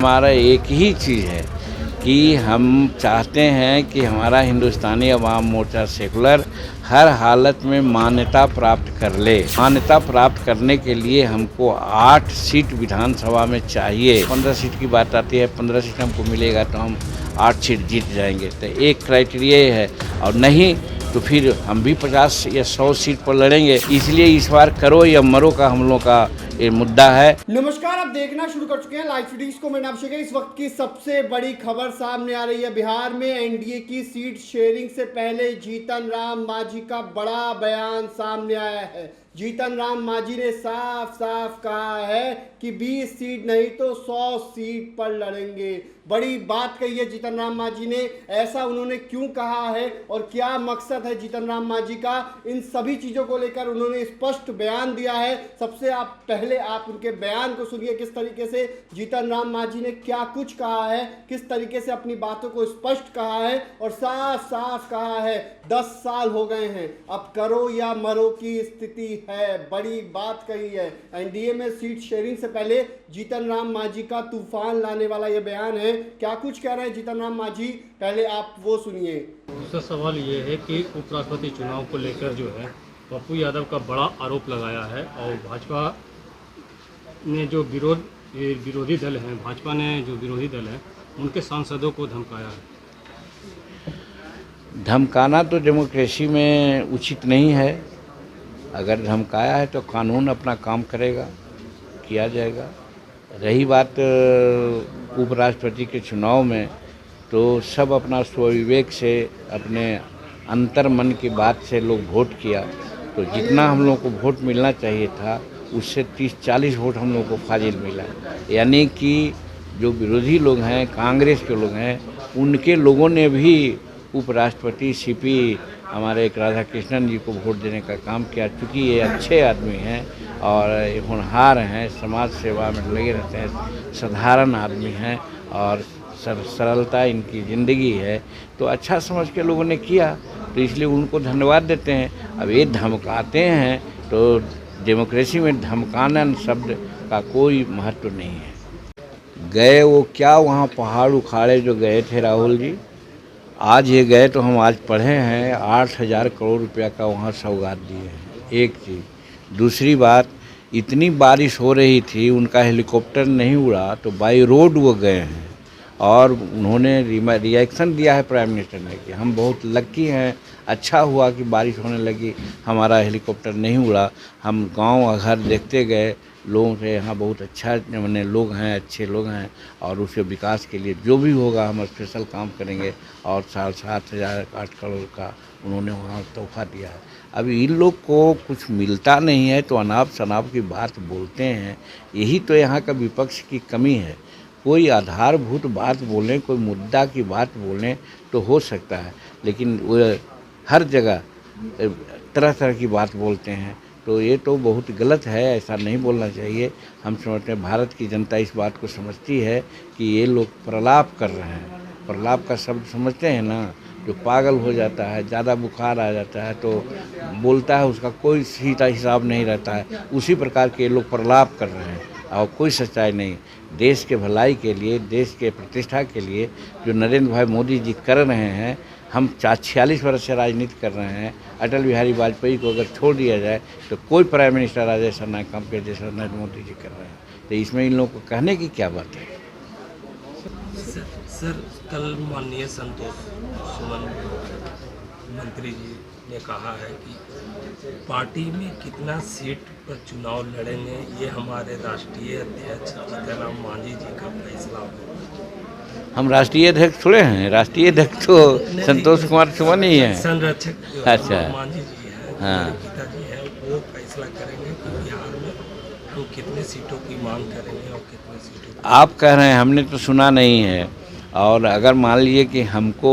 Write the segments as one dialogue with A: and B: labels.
A: हमारा एक ही चीज़ है कि हम चाहते हैं कि हमारा हिंदुस्तानी अवाम मोर्चा सेकुलर हर हालत में मान्यता प्राप्त कर ले। मान्यता प्राप्त करने के लिए हमको 8 सीट विधानसभा में चाहिए। 15 सीट की बात आती है, 15 सीट हमको मिलेगा तो हम 8 सीट जीत जाएंगे। तो एक क्राइटेरिया ये है, और नहीं तो फिर हम भी 50 या 100 सीट पर लड़ेंगे। इसलिए इस बार करो या मरो का हम लोग का ये मुद्दा है।
B: नमस्कार, आप देखना शुरू कर चुके हैं लाइव फीडिंग्स को। मैं अभिषेक। इस वक्त की सबसे बड़ी खबर सामने आ रही है। बिहार में एनडीए की सीट शेयरिंग से पहले जीतन राम मांझी का बड़ा बयान सामने आया है। जीतन राम मांझी ने साफ साफ कहा है कि 20 सीट नहीं तो 100 सीट पर लड़ेंगे। बड़ी बात कही है जीतन राम मांझी ने। ऐसा उन्होंने क्यों कहा है और क्या मकसद है जीतन राम मांझी का, इन सभी चीजों को लेकर उन्होंने स्पष्ट बयान दिया है। सबसे पहले आप उनके बयान को सुनिए, किस तरीके से जीतन राम मांझी ने क्या कुछ कहा है, किस तरीके से अपनी बातों को स्पष्ट कहा है और साफ साफ कहा है 10 साल हो गए हैं, अब करो या मरो की स्थिति है। बड़ी बात कही है। एनडीए में सीट शेयरिंग से पहले जीतन राम मांझी का तूफान लाने वाला यह बयान है। क्या कुछ कह रहे हैं जीतन राम मांझी, पहले आप वो सुनिए।
C: दूसरा सवाल ये है कि उपराष्ट्रपति चुनाव को लेकर जो है पप्पू यादव का बड़ा आरोप लगाया है और भाजपा ने जो विरोधी दल हैं, भाजपा ने जो विरोधी दल है उनके सांसदों को धमकाया है।
A: धमकाना तो डेमोक्रेसी में उचित नहीं है। अगर धमकाया है तो कानून अपना काम करेगा, किया जाएगा। रही बात उपराष्ट्रपति के चुनाव में, तो सब अपना स्वविवेक से, अपने अंतर मन की बात से लोग वोट किया। तो जितना हम लोग को वोट मिलना चाहिए था उससे 30-40 वोट हम लोग को फाजिल मिला। यानी कि जो विरोधी लोग हैं, कांग्रेस के लोग हैं, उनके लोगों ने भी उपराष्ट्रपति सीपी हमारे एक राधा कृष्णन जी को वोट देने का काम किया। चूँकि ये अच्छे आदमी हैं और होनहार हैं, समाज सेवा में लगे रहते हैं, साधारण आदमी हैं और सरलता इनकी ज़िंदगी है, तो अच्छा समझ के लोगों ने किया, तो इसलिए उनको धन्यवाद देते हैं। अब ये धमकाते हैं तो डेमोक्रेसी में धमकाना शब्द का कोई महत्व नहीं है। गए वो क्या, वहाँ पहाड़ उखाड़े जो गए थे राहुल जी, आज ये गए तो हम आज पढ़े हैं 8,000 करोड़ रुपया का वहाँ सौगात दिए हैं। एक चीज़। दूसरी बात, इतनी बारिश हो रही थी, उनका हेलीकॉप्टर नहीं उड़ा तो बाई रोड वो गए हैं और उन्होंने रिएक्शन दिया है प्राइम मिनिस्टर ने कि हम बहुत लकी हैं, अच्छा हुआ कि बारिश होने लगी, हमारा हेलीकॉप्टर नहीं उड़ा। हम गांव घर देखते गए, लोगों से यहाँ बहुत अच्छा मैंने लोग हैं, अच्छे लोग हैं और उसके विकास के लिए जो भी होगा हम स्पेशल काम करेंगे। और 7,008 करोड़ का उन्होंने वहाँ तोहफा दिया है। अभी इन लोग को कुछ मिलता नहीं है तो अनाप शनाप की बात बोलते हैं। यही तो यहाँ का विपक्ष की कमी है। कोई आधारभूत बात बोलें, कोई मुद्दा की बात बोलें तो हो सकता है, लेकिन वो हर जगह तरह तरह की बात बोलते हैं, तो ये तो बहुत गलत है, ऐसा नहीं बोलना चाहिए। हम समझते हैं, भारत की जनता इस बात को समझती है कि ये लोग प्रलाप कर रहे हैं। प्रलाप का शब्द समझते हैं ना, जो पागल हो जाता है, ज़्यादा बुखार आ जाता है तो बोलता है, उसका कोई सीधा हिसाब नहीं रहता है, उसी प्रकार के लोग प्रलाप कर रहे हैं और कोई सच्चाई नहीं। देश के भलाई के लिए, देश के प्रतिष्ठा के लिए जो नरेंद्र भाई मोदी जी कर रहे हैं, हम 46 वर्ष से राजनीति कर रहे हैं। अटल बिहारी वाजपेयी को अगर छोड़ दिया जाए तो कोई प्राइम मिनिस्टर आज ऐसा ना काम करे जैसा नरेंद्र मोदी जी कर रहे हैं। तो इसमें इन लोगों को कहने की क्या बात है।
D: सर, कल माननीय संतोष सुमन मंत्री जी ने कहा है कि पार्टी में कितना सीट पर चुनाव लड़ेंगे ये हमारे राष्ट्रीय अध्यक्ष जीतन राम मांझी जी का फैसला होगा।
A: हम राष्ट्रीय अध्यक्ष थोड़े हैं, राष्ट्रीय अध्यक्ष तो संतोष कुमार सुमन ही है।
D: संरक्षक
A: अच्छा,
D: मांझी जी हैं,
A: हाँ,
D: पिताजी हैं, वो फैसला करेंगे कि बिहार में हम कितने सीटों की मांग करेंगे और कितने सीटों की।
A: आप कह रहे हैं, हमने तो सुना नहीं है। और अगर मान लीजिए कि हमको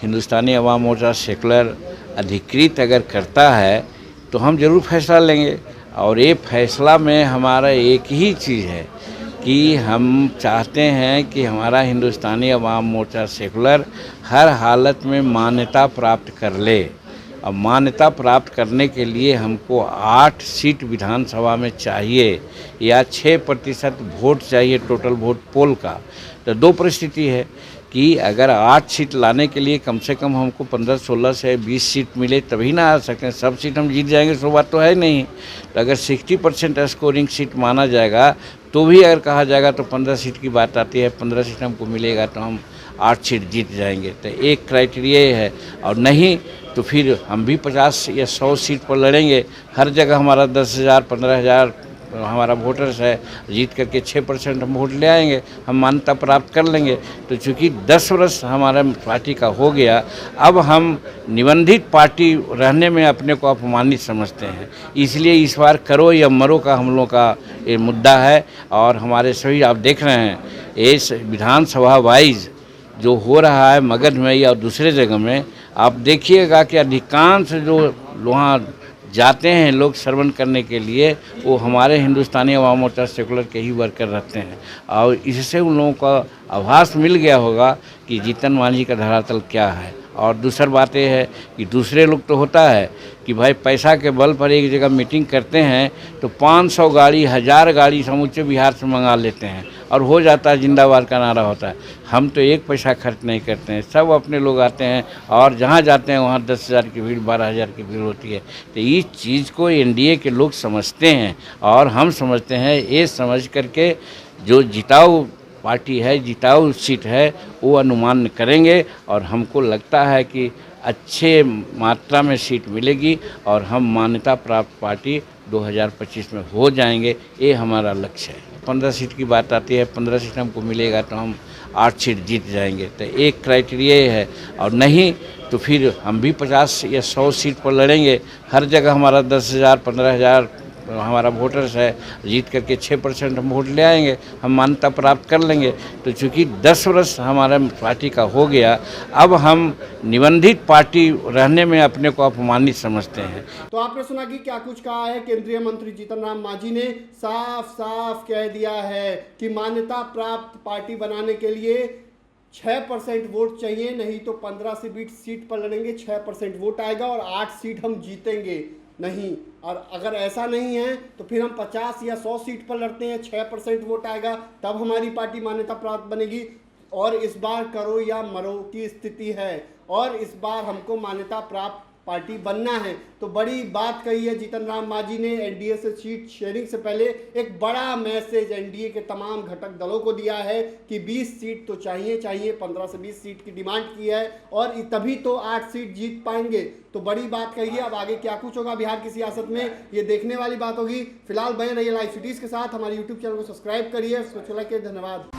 A: हिंदुस्तानी अवाम मोर्चा सेकुलर अधिकृत अगर करता है तो हम ज़रूर फैसला लेंगे। और ये फैसला में हमारा एक ही चीज़ है कि हम चाहते हैं कि हमारा हिंदुस्तानी अवाम मोर्चा सेकुलर हर हालत में मान्यता प्राप्त कर ले। अब मान्यता प्राप्त करने के लिए हमको 8 सीट विधानसभा में चाहिए या 6% वोट चाहिए टोटल वोट पोल का। तो दो परिस्थिति है कि अगर 8 सीट लाने के लिए कम से कम हमको 15-16 से 20 सीट मिले तभी ना आ सकें। सब सीट हम जीत जाएंगे सो बात तो है नहीं। तो अगर 60% स्कोरिंग सीट माना जाएगा तो भी अगर कहा जाएगा तो 15 सीट की बात आती है। 15 सीट हमको मिलेगा तो हम 8 सीट जीत जाएंगे। तो एक क्राइटेरिया ये है, और नहीं तो फिर हम भी 50 या 100 सीट पर लड़ेंगे। हर जगह हमारा 10,000 15,000 हमारा वोटर्स है, जीत करके 6% हम वोट ले आएंगे, हम मान्यता प्राप्त कर लेंगे। तो चूँकि 10 वर्ष हमारा पार्टी का हो गया, अब हम निबंधित पार्टी रहने में अपने को अपमानित समझते हैं। इसलिए इस बार करो या मरो का हम लोग का ये मुद्दा है। और हमारे सभी आप देख रहे हैं इस विधानसभा वाइज जो हो रहा है मगध में या दूसरे जगह में, आप देखिएगा कि अधिकांश जो वहाँ जाते हैं लोग श्रवण करने के लिए, वो हमारे हिंदुस्तानी अवाम मोर्चा सेकुलर के ही वर्कर रहते हैं। और इससे उन लोगों का आभास मिल गया होगा कि जीतन मांझी का धरातल क्या है। और दूसरी बात यह है कि दूसरे लोग तो होता है कि भाई पैसा के बल पर एक जगह मीटिंग करते हैं तो 500 गाड़ी 1000 गाड़ी समूचे बिहार से मंगा लेते हैं और हो जाता है, जिंदाबाद का नारा होता है। हम तो एक पैसा खर्च नहीं करते हैं, सब अपने लोग आते हैं और जहाँ जाते हैं वहाँ 10,000 की भीड़ 12,000 की भीड़ होती है। तो इस चीज़ को एनडीए के लोग समझते हैं और हम समझते हैं। ये समझ करके जो जिताऊ पार्टी है, जिताऊ सीट है, वो अनुमान करेंगे और हमको लगता है कि अच्छे मात्रा में सीट मिलेगी और हम मान्यता प्राप्त पार्टी 2025 में हो जाएंगे। ये हमारा लक्ष्य है। 15 सीट की बात आती है, 15 सीट हमको मिलेगा तो हम 8 सीट जीत जाएंगे। तो एक क्राइटेरिया ये है, और नहीं तो फिर हम भी 50 या 100 सीट पर लड़ेंगे। हर जगह हमारा 10,000 15,000 हमारा वोटर्स है, जीत करके 6% हम वोट ले आएंगे, हम मान्यता प्राप्त कर लेंगे। तो चूँकि 10 वर्ष हमारा पार्टी का हो गया, अब हम निबंधित पार्टी रहने में अपने को अपमानित समझते हैं।
B: तो आपने सुना कि क्या कुछ कहा है केंद्रीय मंत्री जीतन राम मांझी ने। साफ साफ कह दिया है कि मान्यता प्राप्त पार्टी बनाने के लिए 6% वोट चाहिए, नहीं तो 15 से 20 सीट पर लड़ेंगे, 6% वोट आएगा और 8 सीट हम जीतेंगे। नहीं, और अगर ऐसा नहीं है तो फिर हम 50 या 100 सीट पर लड़ते हैं, 6% वोट आएगा, तब हमारी पार्टी मान्यता प्राप्त बनेगी। और इस बार करो या मरो की स्थिति है और इस बार हमको मान्यता प्राप्त पार्टी बनना है। तो बड़ी बात कही है जीतन राम मांझी ने। एनडीए से सीट शेयरिंग से पहले एक बड़ा मैसेज एनडीए के तमाम घटक दलों को दिया है कि 20 सीट तो चाहिए, 15 से 20 सीट की डिमांड की है और तभी तो 8 सीट जीत पाएंगे। तो बड़ी बात कही है। अब आगे क्या कुछ होगा बिहार की सियासत में, ये देखने वाली बात होगी। फिलहाल बने रहिए लाइव सिटीज के साथ। हमारे यूट्यूब चैनल को सब्सक्राइब करिए, उसको चला के धन्यवाद।